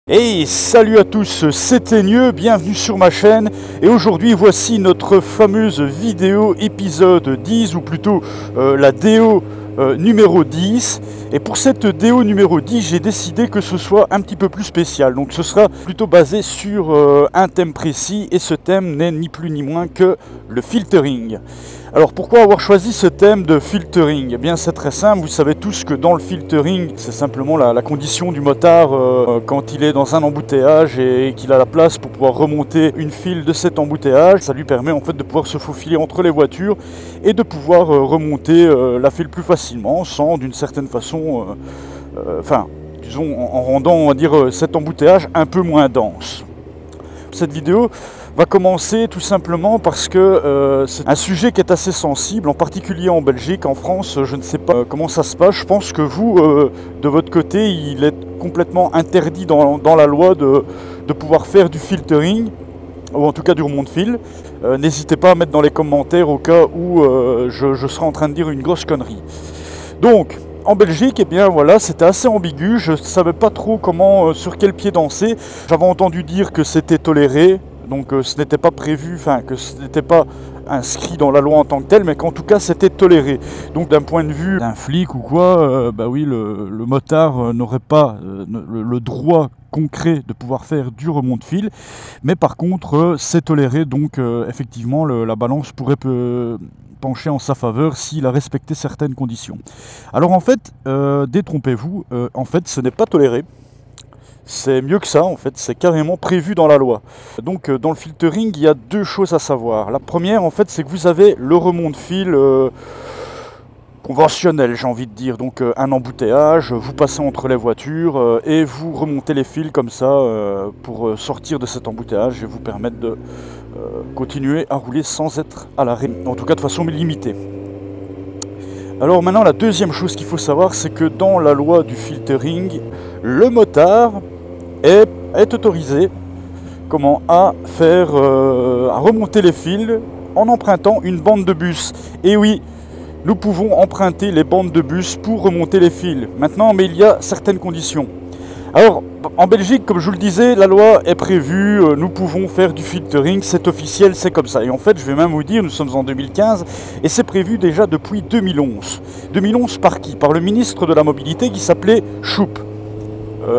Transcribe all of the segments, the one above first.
Hey, salut à tous, c'est Teigneux, bienvenue sur ma chaîne et aujourd'hui voici notre fameuse vidéo épisode 10 ou plutôt la déo numéro 10. Et pour cette déo numéro 10, j'ai décidé que ce soit un petit peu plus spécial. Donc ce sera plutôt basé sur un thème précis et ce thème n'est ni plus ni moins que le filtering. Alors pourquoi avoir choisi ce thème de filtering? Eh bien c'est très simple, vous savez tous que dans le filtering, c'est simplement la condition du motard quand il est dans un embouteillage et qu'il a la place pour pouvoir remonter une file de cet embouteillage. Ça lui permet en fait de pouvoir se faufiler entre les voitures et de pouvoir remonter la file plus facilement sans d'une certaine façon, disons en rendant on va dire cet embouteillage un peu moins dense. Cette vidéo va commencer tout simplement parce que c'est un sujet qui est assez sensible, en particulier en Belgique, en France, je ne sais pas comment ça se passe. Je pense que vous, de votre côté, il est complètement interdit dans la loi de pouvoir faire du filtering, ou en tout cas du remont de fil. N'hésitez pas à mettre dans les commentaires au cas où je serai en train de dire une grosse connerie. Donc, en Belgique, eh bien voilà, c'était assez ambigu, je ne savais pas trop comment, sur quel pied danser. J'avais entendu dire que c'était toléré, donc ce n'était pas prévu, enfin que ce n'était pas inscrit dans la loi en tant que tel, mais qu'en tout cas c'était toléré. Donc d'un point de vue d'un flic ou quoi, bah oui, le motard n'aurait pas le droit concret de pouvoir faire du remont de fil, mais par contre c'est toléré, donc effectivement la balance pourrait pencher en sa faveur s'il a respecté certaines conditions. Alors en fait, détrompez-vous, en fait ce n'est pas toléré. C'est mieux que ça en fait, c'est carrément prévu dans la loi. Donc dans le filtering, il y a deux choses à savoir. La première en fait, c'est que vous avez le remont de fil conventionnel, j'ai envie de dire. Donc un embouteillage, vous passez entre les voitures et vous remontez les fils comme ça pour sortir de cet embouteillage et vous permettre de continuer à rouler sans être à l'arrêt, en tout cas de façon limitée. Alors maintenant, la deuxième chose qu'il faut savoir, c'est que dans la loi du filtering, le motard est autorisé à faire à remonter les fils en empruntant une bande de bus. Et oui, nous pouvons emprunter les bandes de bus pour remonter les fils. Maintenant, mais il y a certaines conditions. Alors, en Belgique, comme je vous le disais, la loi est prévue, nous pouvons faire du filtering, c'est officiel, c'est comme ça. Et en fait, je vais même vous dire, nous sommes en 2015, et c'est prévu déjà depuis 2011. 2011 par qui? Par le ministre de la Mobilité qui s'appelait Schoup.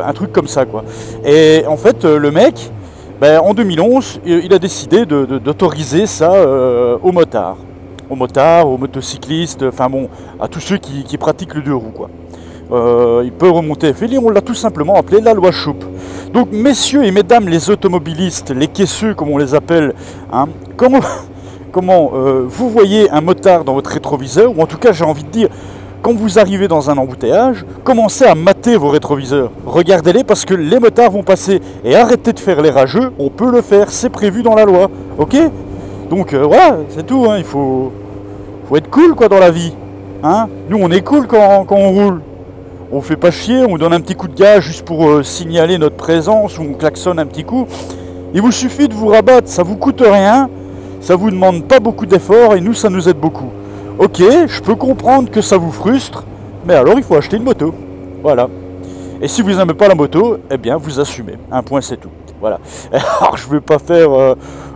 Un truc comme ça, quoi. Et en fait, le mec, en 2011, il a décidé d'autoriser ça aux motards. Aux motards, aux motocyclistes, enfin bon, à tous ceux qui pratiquent le deux roues, quoi. Il peut remonter les fils et on l'a tout simplement appelé la loi Schoup. Donc messieurs et mesdames les automobilistes, les caisseux comme on les appelle, hein, comment vous voyez un motard dans votre rétroviseur, ou en tout cas j'ai envie de dire, quand vous arrivez dans un embouteillage, commencez à mater vos rétroviseurs. Regardez-les parce que les motards vont passer et arrêtez de faire les rageux, on peut le faire, c'est prévu dans la loi, ok? Donc voilà, c'est tout, hein, il faut être cool quoi dans la vie. Hein, nous on est cool quand on roule. On fait pas chier, on donne un petit coup de gaz juste pour signaler notre présence ou on klaxonne un petit coup. Il vous suffit de vous rabattre, ça vous coûte rien, ça vous demande pas beaucoup d'efforts et nous ça nous aide beaucoup. Ok, je peux comprendre que ça vous frustre, mais alors il faut acheter une moto. Voilà. Et si vous n'aimez pas la moto, eh bien vous assumez. Un point c'est tout. Voilà. Alors je ne vais pas faire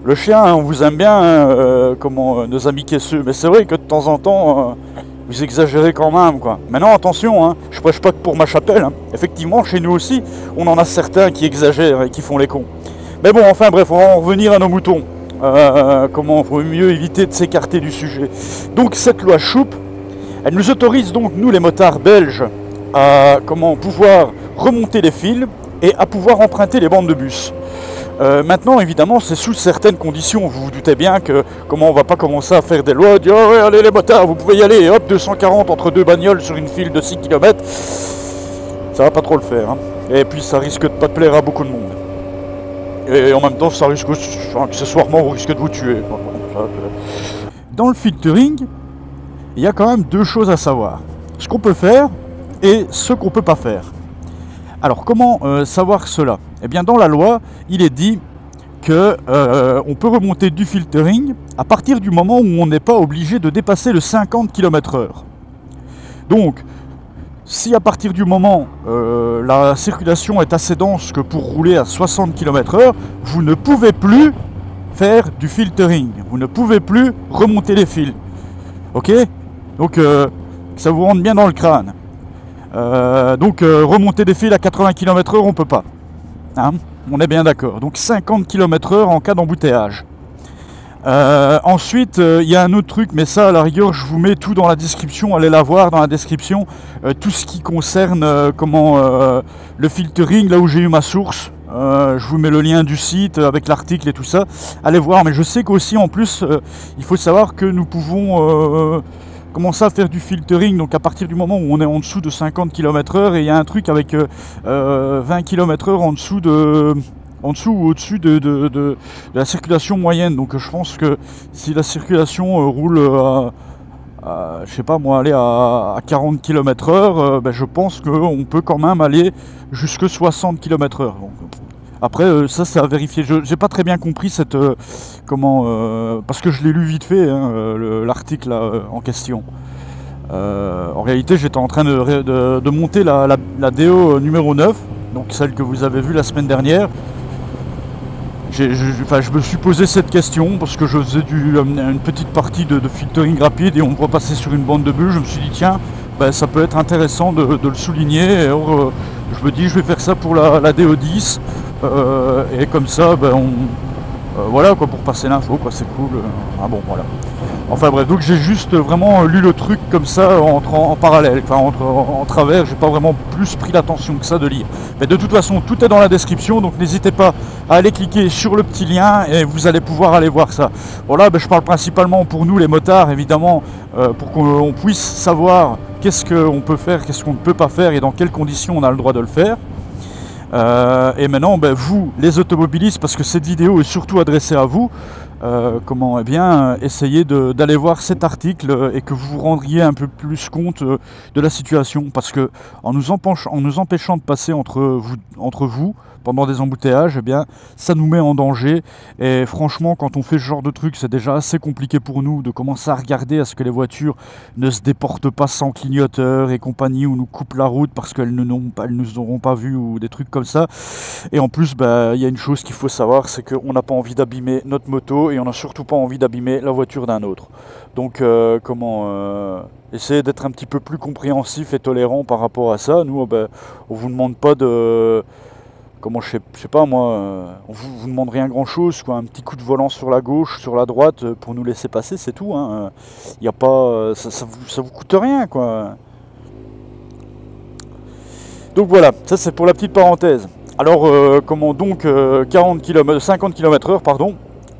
le chien, hein, on vous aime bien, hein, nos amis caisseux, mais c'est vrai que de temps en temps... vous exagérez quand même, quoi. Maintenant, attention, hein, je prêche pas que pour ma chapelle. Hein. Effectivement, chez nous aussi, on en a certains qui exagèrent et qui font les cons. Mais bon, enfin bref, on va en revenir à nos moutons. Comment faut mieux éviter de s'écarter du sujet. Donc cette loi Schoup, elle nous autorise donc, nous les motards belges, à pouvoir remonter les fils et à pouvoir emprunter les bandes de bus. Maintenant, évidemment, c'est sous certaines conditions. Vous vous doutez bien que on va pas commencer à faire des lois, dire oh, ouais, allez les motards, vous pouvez y aller, et hop, 240 entre deux bagnoles sur une file de 6 km. Ça va pas trop le faire. Hein. Et puis ça risque de pas plaire à beaucoup de monde. Et en même temps, ça risque accessoirement, vous risquez de vous tuer. Dans le filtering, il y a quand même deux choses à savoir. Ce qu'on peut faire et ce qu'on peut pas faire. Alors comment savoir cela? Eh bien dans la loi, il est dit que on peut remonter du filtering à partir du moment où on n'est pas obligé de dépasser le 50 km/h. Donc si à partir du moment la circulation est assez dense que pour rouler à 60 km/h, vous ne pouvez plus faire du filtering, vous ne pouvez plus remonter les fils. Ok? Donc ça vous rentre bien dans le crâne. Donc remonter des fils à 80 km/h, on peut pas. Hein, on est bien d'accord. Donc 50 km/h en cas d'embouteillage. Ensuite, il y a un autre truc, mais ça, à la rigueur, je vous mets tout dans la description. Allez la voir dans la description. Tout ce qui concerne le filtering, là où j'ai eu ma source. Je vous mets le lien du site avec l'article et tout ça. Allez voir. Mais je sais qu'aussi, en plus, il faut savoir que nous pouvons commencer à faire du filtering. Donc à partir du moment où on est en dessous de 50 km/h, et il y a un truc avec 20 km/h en dessous ou au-dessus de la circulation moyenne. Donc je pense que si la circulation roule je sais pas moi, aller à 40 km/h, je pense qu'on peut quand même aller jusque 60 km/h. Donc, après ça c'est à vérifier. Je n'ai pas très bien compris cette parce que je l'ai lu vite fait, hein, l'article en question. En réalité j'étais en train de monter la DO numéro 9, donc celle que vous avez vue la semaine dernière. Je me suis posé cette question parce que je faisais une petite partie de filtering rapide et on me voit passer sur une bande de bulles. Je me suis dit tiens, ça peut être intéressant de le souligner. Et alors, je me dis je vais faire ça pour la DO10 et comme ça voilà quoi, pour passer l'info quoi, c'est cool. Ah bon voilà. Enfin bref, donc j'ai juste vraiment lu le truc comme ça en parallèle, enfin en travers, j'ai pas vraiment plus pris l'attention que ça de lire. Mais de toute façon, tout est dans la description, donc n'hésitez pas à aller cliquer sur le petit lien et vous allez pouvoir aller voir ça. Bon là, je parle principalement pour nous les motards, évidemment, pour qu'on puisse savoir qu'est-ce qu'on peut faire, qu'est-ce qu'on ne peut pas faire et dans quelles conditions on a le droit de le faire. Et maintenant, vous, les automobilistes, parce que cette vidéo est surtout adressée à vous, essayez d'aller voir cet article et que vous vous rendriez un peu plus compte de la situation, parce que en nous empêchant de passer entre vous pendant des embouteillages, ça nous met en danger. Et franchement, quand on fait ce genre de truc, c'est déjà assez compliqué pour nous de commencer à regarder à ce que les voitures ne se déportent pas sans clignoteur et compagnie, ou nous coupent la route parce qu'elles ne nous auront pas vu, ou des trucs comme ça. Et en plus, il y a une chose qu'il faut savoir, c'est qu'on n'a pas envie d'abîmer notre moto et on n'a surtout pas envie d'abîmer la voiture d'un autre. Donc essayez d'être un petit peu plus compréhensif et tolérant par rapport à ça. Nous, on vous demande pas de... je sais pas moi, on vous demande rien grand chose, quoi, un petit coup de volant sur la gauche, sur la droite, pour nous laisser passer, c'est tout. Hein. Y a pas, ça vous coûte rien, quoi. Donc voilà, ça c'est pour la petite parenthèse. Alors 50 km/h, pardon,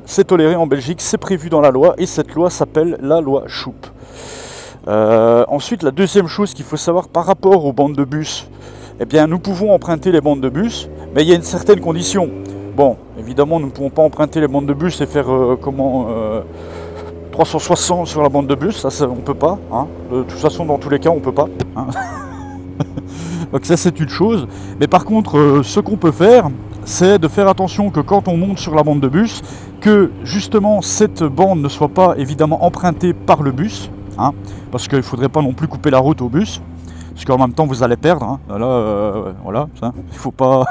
c'est toléré en Belgique, c'est prévu dans la loi, et cette loi s'appelle la loi Schoupp. Ensuite, la deuxième chose qu'il faut savoir par rapport aux bandes de bus, nous pouvons emprunter les bandes de bus, mais il y a une certaine condition. Bon, évidemment, nous ne pouvons pas emprunter les bandes de bus et faire 360 sur la bande de bus, ça on peut pas. Hein. De toute façon, dans tous les cas, on peut pas. Hein. Donc ça, c'est une chose. Mais par contre, ce qu'on peut faire, c'est de faire attention que quand on monte sur la bande de bus, que justement cette bande ne soit pas évidemment empruntée par le bus, hein, parce qu'il ne faudrait pas non plus couper la route au bus. Parce qu'en même temps vous allez perdre, hein. Là, voilà, ça, il faut pas,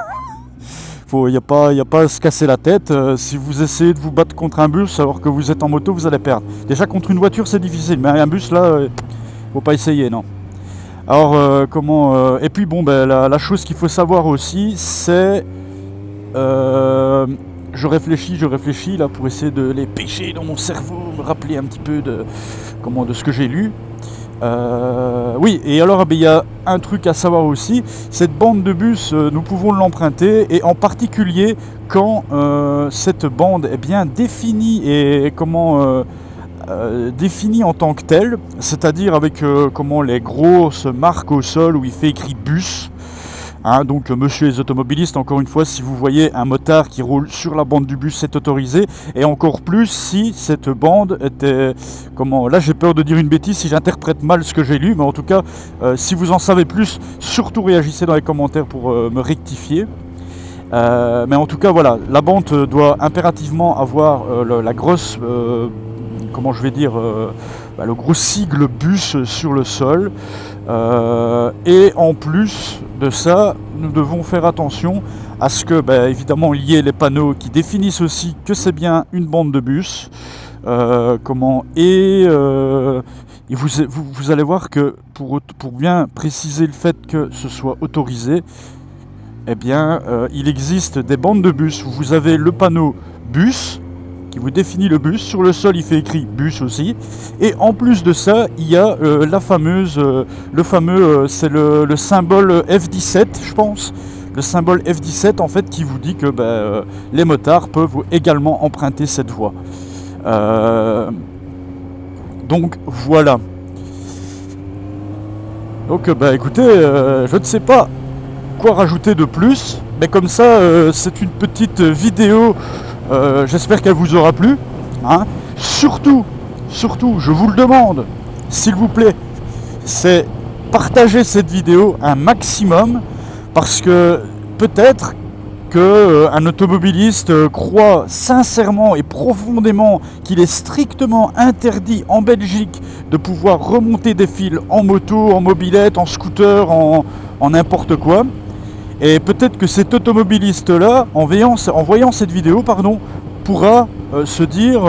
il n'y a pas à se casser la tête. Si vous essayez de vous battre contre un bus alors que vous êtes en moto, vous allez perdre. Déjà contre une voiture c'est difficile, mais un bus là, faut pas essayer, non. Alors et puis bon, la chose qu'il faut savoir aussi, c'est, je réfléchis là pour essayer de les pêcher dans mon cerveau, me rappeler un petit peu de ce que j'ai lu. Oui, et alors il y a un truc à savoir aussi, cette bande de bus, nous pouvons l'emprunter, et en particulier quand cette bande est bien définie et définie en tant que telle, c'est-à-dire avec les grosses marques au sol où il fait écrit bus. Hein, donc monsieur les automobilistes, encore une fois, si vous voyez un motard qui roule sur la bande du bus, c'est autorisé, et encore plus si cette bande était, là j'ai peur de dire une bêtise si j'interprète mal ce que j'ai lu, mais en tout cas si vous en savez plus, surtout réagissez dans les commentaires pour me rectifier. Mais en tout cas voilà, la bande doit impérativement avoir la grosse, le gros sigle bus sur le sol. Et en plus de ça, nous devons faire attention à ce que, évidemment, il y ait les panneaux qui définissent aussi que c'est bien une bande de bus. Et vous allez voir que pour bien préciser le fait que ce soit autorisé, eh bien, il existe des bandes de bus où vous avez le panneau bus qui vous définit le bus. Sur le sol, il fait écrit bus aussi. Et en plus de ça, il y a c'est le symbole F17, je pense. Le symbole F17, en fait, qui vous dit que les motards peuvent également emprunter cette voie. Donc, voilà. Donc, écoutez, je ne sais pas quoi rajouter de plus. Mais comme ça, c'est une petite vidéo. J'espère qu'elle vous aura plu. Hein. Surtout, je vous le demande, s'il vous plaît, c'est partager cette vidéo un maximum, parce que peut-être qu'un automobiliste croit sincèrement et profondément qu'il est strictement interdit en Belgique de pouvoir remonter des fils en moto, en mobilette, en scooter, en n'importe quoi. Et peut-être que cet automobiliste-là, en voyant cette vidéo, pourra se dire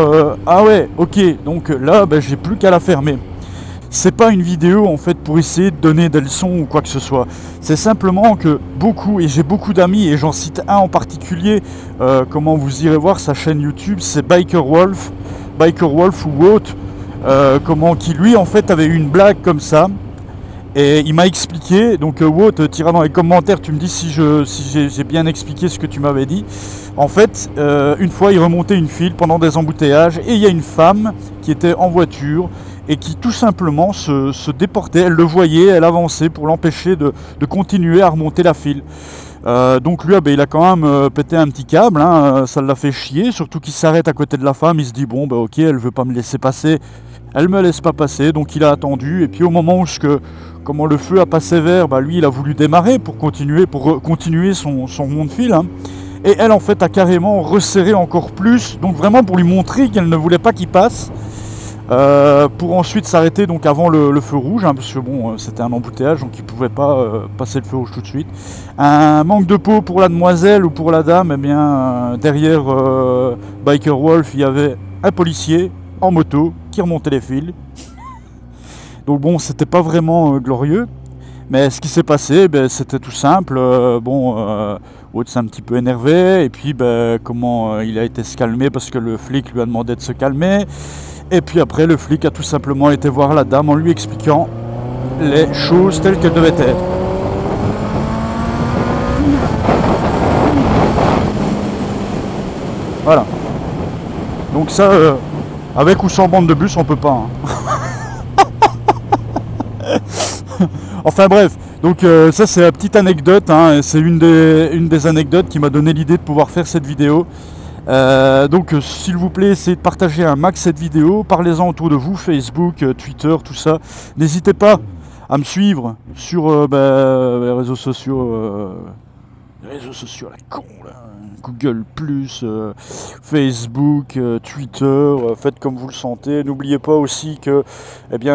ah ouais, ok, donc là, j'ai plus qu'à la fermer. C'est pas une vidéo en fait pour essayer de donner des leçons ou quoi que ce soit. C'est simplement que j'ai beaucoup d'amis, et j'en cite un en particulier, comment vous irez voir sa chaîne YouTube, c'est Biker Wolf ou Wout, qui lui en fait avait eu une blague comme ça. Et il m'a expliqué, donc Wout, tira dans les commentaires, tu me dis si j'ai bien expliqué ce que tu m'avais dit. En fait, une fois, il remontait une file pendant des embouteillages, et il y a une femme qui était en voiture et qui tout simplement se déportait. Elle le voyait, elle avançait pour l'empêcher de continuer à remonter la file. Donc lui, il a quand même pété un petit câble, hein, ça l'a fait chier, surtout qu'il s'arrête à côté de la femme, il se dit bon, ok, elle veut pas me laisser passer. Elle me laisse pas passer, donc il a attendu, et puis au moment où le feu a passé vert, lui il a voulu démarrer pour continuer son remonte fil, hein. Et elle en fait a carrément resserré encore plus, donc vraiment pour lui montrer qu'elle ne voulait pas qu'il passe, pour ensuite s'arrêter donc avant le feu rouge, hein, parce que bon, c'était un embouteillage, donc il pouvait pas passer le feu rouge tout de suite. Un manque de peau pour la demoiselle ou pour la dame, eh bien derrière Biker Wolf, il y avait un policier en moto qui remontait les fils. Donc bon, c'était pas vraiment glorieux, mais ce qui s'est passé, c'était tout simple. Wout s'est un petit peu énervé, et puis il a été se calmer parce que le flic lui a demandé de se calmer. Et puis après, le flic a tout simplement été voir la dame en lui expliquant les choses telles qu'elles devaient être. Voilà. Donc ça, avec ou sans bande de bus, on peut pas. Hein. Enfin bref, donc ça c'est la petite anecdote, hein, c'est une des anecdotes qui m'a donné l'idée de pouvoir faire cette vidéo. Donc s'il vous plaît, essayez de partager un max cette vidéo, parlez-en autour de vous, Facebook, Twitter, tout ça. N'hésitez pas à me suivre sur les réseaux sociaux. À la con là. Google+, Facebook, Twitter, faites comme vous le sentez. N'oubliez pas aussi que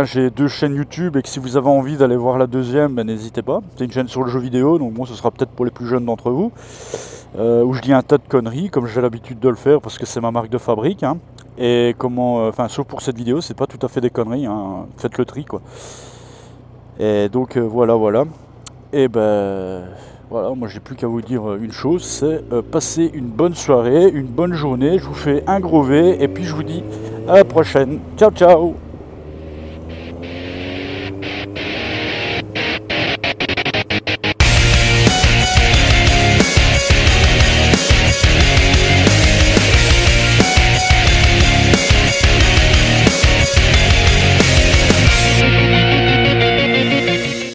j'ai 2 chaînes YouTube, et que si vous avez envie d'aller voir la deuxième, n'hésitez pas. C'est une chaîne sur le jeu vidéo, donc bon, ce sera peut-être pour les plus jeunes d'entre vous, où je dis un tas de conneries, comme j'ai l'habitude de le faire, parce que c'est ma marque de fabrique, hein. Et sauf pour cette vidéo, c'est pas tout à fait des conneries, hein. Faites le tri, quoi. Et donc voilà. Et voilà, moi j'ai plus qu'à vous dire une chose, c'est passer une bonne soirée, une bonne journée. Je vous fais un gros V, et puis je vous dis à la prochaine. Ciao ciao.